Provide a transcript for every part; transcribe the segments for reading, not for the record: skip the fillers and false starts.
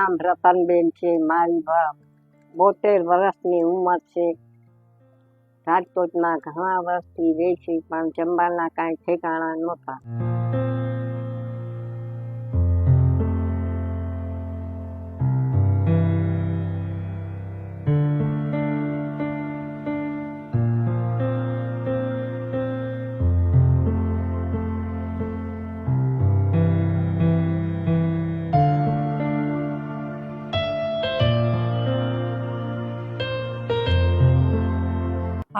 નામ રતનબેન છે. મારી 72 વર્ષની ઉંમર છે. રાજકોટમાં ઘણા વર્ષથી રહે છે, પણ જમવાના કાંઈ ઠેકાણા નહોતા.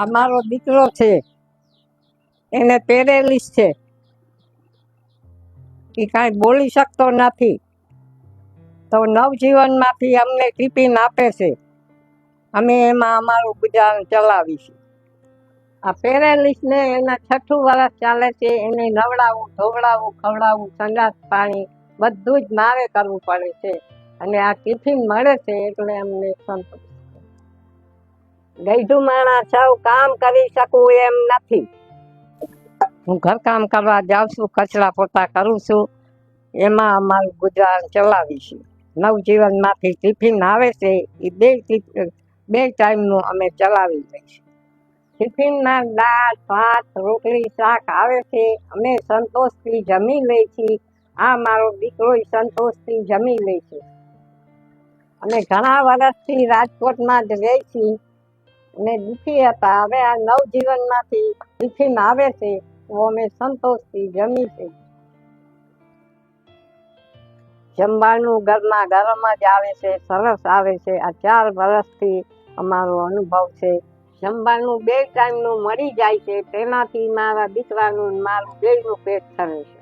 અમારો દીકરો છે, એને પેરેલિસ છે. એ કાંઈ બોલી શકતો નથી, તો નવજીવનમાંથી અમને ટિફિન આપે છે. અમે એમાં અમારું ગુજરાન ચલાવીશું. આ પેરેલિસને એના 6ઠું વર્ષ ચાલે છે. એને નવડાવવું, ધોવડાવવું, ખવડાવવું, સંડાસ પાણી બધું જ મારે કરવું પડે છે. અને આ ટિફિન મળે છે એટલે અમને સંતોષ. ગઈઢું માણસ સૌ કામ કરી શકું એમ નથી. હું ઘરકામ કરવા જાઉં છું, કચરા પોતા કરું છું, એમાં અમારું ગુજરાન ચલાવીશું. નવજીવનમાંથી ટિફિન આવે છે, એ બે ટાઈમનું અમે ચલાવી લઈશું. ટિફિનમાં દાળ ભાત રોટલી શાક આવે છે. અમે સંતોષથી જમી લઈએ છીએ. આ મારો દીકરો સંતોષથી જમી લે છે. અમે ઘણા વર્ષથી રાજકોટમાં જ રહી છીએ અને દુઃખી હતા. હવે આ નવજીવનમાંથી ટિફિન આવે છે તો અમે સંતોષથી જમી છે. જમવાનું ગરમા ગરમ જ આવે છે, સરસ આવે છે. આ 4 વર્ષથી અમારો અનુભવ છે. જમવાનું 2 ટાઈમનું મળી જાય છે. તેનાથી મારા દીકરાનું મારું બેયનું પેટ ઠરે છે.